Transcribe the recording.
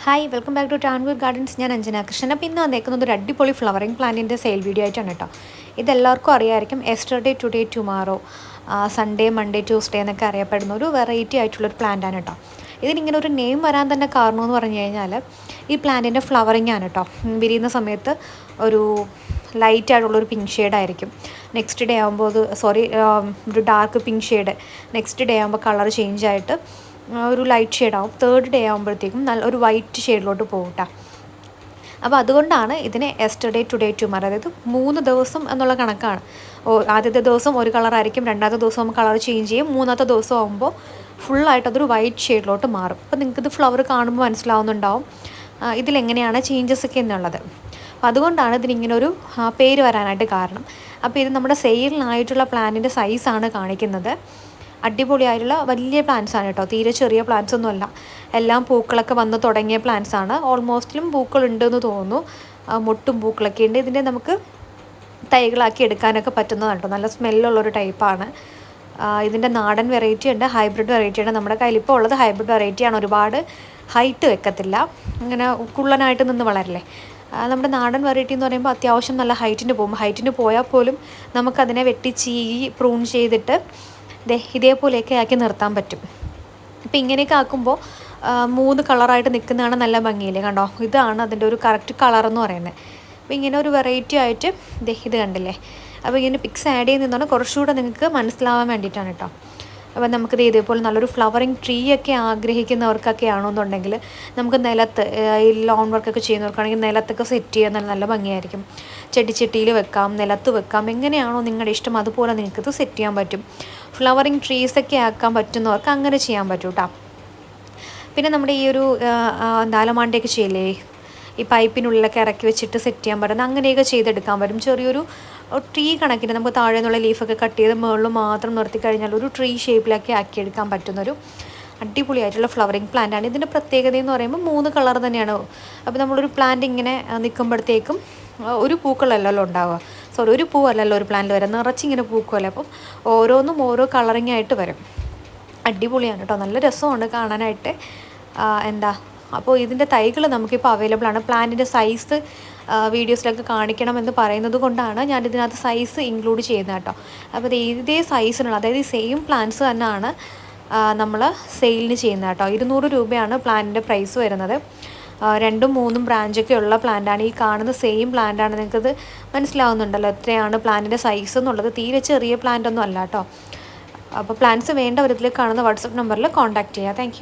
Hi welcome back to ട്രാൻവൂർ gardens. ഞാൻ അഞ്ജന കൃഷ്ണൻ. അപ്പോൾ ഇന്ന് വന്നേക്കുന്നത് ഒരു അടിപൊളി ഫ്ലവറിങ് പ്ലാന്റിൻ്റെ സെയിൽ വീഡിയോ ആയിട്ടാണ് കേട്ടോ. ഇതെല്ലാവർക്കും അറിയാമായിരിക്കും. Yesterday today tomorrow, Sunday Monday Tuesday എന്നൊക്കെ അറിയപ്പെടുന്ന ഒരു വെറൈറ്റി ആയിട്ടുള്ളൊരു പ്ലാന്റാണ് കേട്ടോ. ഇതിനിങ്ങനെ ഒരു നെയിം വരാൻ തന്നെ കാരണമെന്ന് പറഞ്ഞു കഴിഞ്ഞാൽ ഈ പ്ലാന്റിൻ്റെ ഫ്ലവറിങ് ആണ് കേട്ടോ. വിരിയുന്ന സമയത്ത് ഒരു ലൈറ്റ് ആയിട്ടുള്ളൊരു പിങ്ക് ഷെയ്ഡായിരിക്കും. നെക്സ്റ്റ് ഡേ ആകുമ്പോൾ ഒരു dark pink shade. Next day ആകുമ്പോൾ കളർ ചേഞ്ച് ആയിട്ട് ഒരു ലൈറ്റ് ഷെയ്ഡാവും. തേർഡ് ഡേ ആകുമ്പോഴത്തേക്കും നല്ല ഒരു വൈറ്റ് ഷെയ്ഡിലോട്ട് പോകും കേട്ടോ. അപ്പോൾ അതുകൊണ്ടാണ് ഇതിനെ എസ്റ്റർഡേ ടുഡേ ടുമാറോ, അതായത് 3 ദിവസം എന്നുള്ള കണക്കാണ്. ആദ്യത്തെ ദിവസം ഒരു കളറായിരിക്കും, രണ്ടാമത്തെ ദിവസം കളർ ചേഞ്ച് ചെയ്യും, മൂന്നാമത്തെ ദിവസം ആകുമ്പോൾ ഫുള്ളായിട്ട് അതൊരു വൈറ്റ് ഷെയ്ഡിലോട്ട് മാറും. അപ്പോൾ നിങ്ങൾക്കിത് ഫ്ലവർ കാണുമ്പോൾ മനസ്സിലാവുന്നുണ്ടാവും ഇതിലെങ്ങനെയാണ് ചേഞ്ചസ് ഒക്കെ എന്നുള്ളത്. അതുകൊണ്ടാണ് ഇതിനിങ്ങനെ ഒരു പേര് വരാനായിട്ട് കാരണം. അപ്പോൾ ഇത് നമ്മുടെ സെയിലിനായിട്ടുള്ള പ്ലാന്റിൻ്റെ സൈസാണ് കാണിക്കുന്നത്. അടിപൊളിയായിട്ടുള്ള വലിയ പ്ലാന്റ്സാണ് കേട്ടോ, തീരെ ചെറിയ പ്ലാന്റ്സ് ഒന്നുമല്ല. എല്ലാം പൂക്കളൊക്കെ വന്ന് തുടങ്ങിയ പ്ലാന്റ്സാണ്. ഓൾമോസ്റ്റിലും പൂക്കളുണ്ടെന്ന് തോന്നുന്നു, മൊട്ടും പൂക്കളൊക്കെ ഉണ്ട്. ഇതിൻ്റെ നമുക്ക് തൈകളാക്കി എടുക്കാനൊക്കെ പറ്റുന്നതാണ് കേട്ടോ. നല്ല സ്മെല്ലുള്ളൊരു ടൈപ്പാണ്. ഇതിൻ്റെ നാടൻ വെറൈറ്റി ഉണ്ട്, ഹൈബ്രിഡ് വെറൈറ്റി ഉണ്ട്. നമ്മുടെ കയ്യിൽ ഇപ്പോൾ ഉള്ളത് ഹൈബ്രിഡ് വെറൈറ്റിയാണ്. ഒരുപാട് ഹൈറ്റ് വെക്കത്തില്ല, ഇങ്ങനെ കുള്ളനായിട്ട് നിന്ന് വളരില്ലേ. നമ്മുടെ നാടൻ വെറൈറ്റി എന്ന് പറയുമ്പോൾ അത്യാവശ്യം നല്ല ഹൈറ്റിന് പോകും. ഹൈറ്റിന് പോയാൽ പോലും നമുക്കതിനെ വെട്ടി ചീകി പ്രൂൺ ചെയ്തിട്ട് ഇതേപോലെയൊക്കെ ആക്കി നിർത്താൻ പറ്റും. അപ്പോൾ ഇങ്ങനെയൊക്കെ ആക്കുമ്പോൾ 3 കളറായിട്ട് നിൽക്കുന്നതാണ് നല്ല ഭംഗിയില്ലേ, കണ്ടോ. ഇതാണ് അതിൻ്റെ ഒരു കറക്റ്റ് കളറെന്ന് പറയുന്നത്. അപ്പോൾ ഇങ്ങനെ ഒരു വെറൈറ്റി ആയിട്ട് ഇത് കണ്ടില്ലേ. അപ്പോൾ ഇങ്ങനെ പിക്സ് ആഡ് ചെയ്യുന്നതാണ് കുറച്ചുകൂടെ നിങ്ങൾക്ക് മനസ്സിലാവാൻ വേണ്ടിയിട്ടാണ് കേട്ടോ. അപ്പോൾ നമുക്കിത് ഇതേപോലെ നല്ലൊരു ഫ്ലവറിങ് ട്രീ ഒക്കെ ആഗ്രഹിക്കുന്നവർക്കൊക്കെ ആണെന്നുണ്ടെങ്കിൽ നമുക്ക് നിലത്ത് ഈ ലോൺ വർക്കൊക്കെ ചെയ്യുന്നവർക്കാണെങ്കിൽ നിലത്തൊക്കെ സെറ്റ് ചെയ്യാൻ നല്ല ഭംഗിയായിരിക്കും. ചെടിച്ചട്ടിയിൽ വെക്കാം, നിലത്ത് വെക്കാം, എങ്ങനെയാണോ നിങ്ങളുടെ ഇഷ്ടം അതുപോലെ നിങ്ങൾക്കിത് സെറ്റ് ചെയ്യാൻ പറ്റും. ഫ്ലവറിങ് ട്രീസൊക്കെ ആക്കാൻ പറ്റുന്നവർക്ക് അങ്ങനെ ചെയ്യാൻ പറ്റും കേട്ടോ. പിന്നെ നമ്മുടെ ഈ ഒരു അലമാണ്ടയൊക്കെ ചെയ്യില്ലേ, ഈ പൈപ്പിനുള്ളിലൊക്കെ ഇറക്കി വെച്ചിട്ട് സെറ്റ് ചെയ്യാൻ പറ്റുന്ന അങ്ങനെയൊക്കെ ചെയ്തെടുക്കാൻ പറ്റും. ചെറിയൊരു ട്രീ കണക്കിന് നമുക്ക് താഴെ നിന്നുള്ള ലീഫൊക്കെ കട്ട് ചെയ്ത് മുകളിൽ മാത്രം നിർത്തി കഴിഞ്ഞാൽ ഒരു ട്രീ ഷേപ്പിലൊക്കെ ആക്കിയെടുക്കാൻ പറ്റുന്നൊരു അടിപൊളിയായിട്ടുള്ള ഫ്ലവറിങ് പ്ലാന്റാണ്. ഇതിൻ്റെ പ്രത്യേകത എന്ന് പറയുമ്പോൾ 3 കളർ തന്നെയാണ്. അപ്പോൾ നമ്മളൊരു പ്ലാന്റ് ഇങ്ങനെ നിൽക്കുമ്പോഴത്തേക്കും ഒരു പൂക്കളല്ലല്ലോ ഉണ്ടാവുക, ഒരു പൂവല്ലല്ലോ ഒരു പ്ലാന്റിൽ വരും, നിറച്ചിങ്ങനെ പൂക്കുമല്ലേ. അപ്പം ഓരോന്നും ഓരോ കളറിങ് ആയിട്ട് വരും. അടിപൊളിയാണ് കേട്ടോ, നല്ല രസമുണ്ട് കാണാനായിട്ട്. അപ്പോൾ ഇതിൻ്റെ തൈകൾ നമുക്കിപ്പോൾ അവൈലബിൾ ആണ്. പ്ലാന്റിൻ്റെ സൈസ് വീഡിയോസിലൊക്കെ കാണിക്കണമെന്ന് പറയുന്നത് കൊണ്ടാണ് ഞാൻ ഇതിനകത്ത് സൈസ് ഇൻക്ലൂഡ് ചെയ്യുന്നത് കേട്ടോ. അപ്പോൾ ഇതേ സൈസിനുള്ള, അതായത് ഈ സെയിം പ്ലാന്റ്സ് തന്നെയാണ് നമ്മൾ സെയിലിന് ചെയ്യുന്നത് കേട്ടോ. 200 രൂപയാണ് പ്ലാന്റിൻ്റെ പ്രൈസ് വരുന്നത്. 2ഉം 3ഉം ബ്രാഞ്ചൊക്കെ ഉള്ള പ്ലാന്റാണ്. ഈ കാണുന്ന സെയിം പ്ലാന്റാണ്. നിങ്ങൾക്കത് മനസ്സിലാവുന്നുണ്ടല്ലോ എത്രയാണ് പ്ലാന്റിൻ്റെ സൈസ് എന്നുള്ളത്. തീരെ ചെറിയ പ്ലാന്റ് ഒന്നും അല്ല കേട്ടോ. അപ്പോൾ പ്ലാന്റ്സ് വേണ്ട വിധത്തിൽ കാണുന്ന വാട്സപ്പ് നമ്പറിൽ കോൺടാക്റ്റ് ചെയ്യുക. താങ്ക്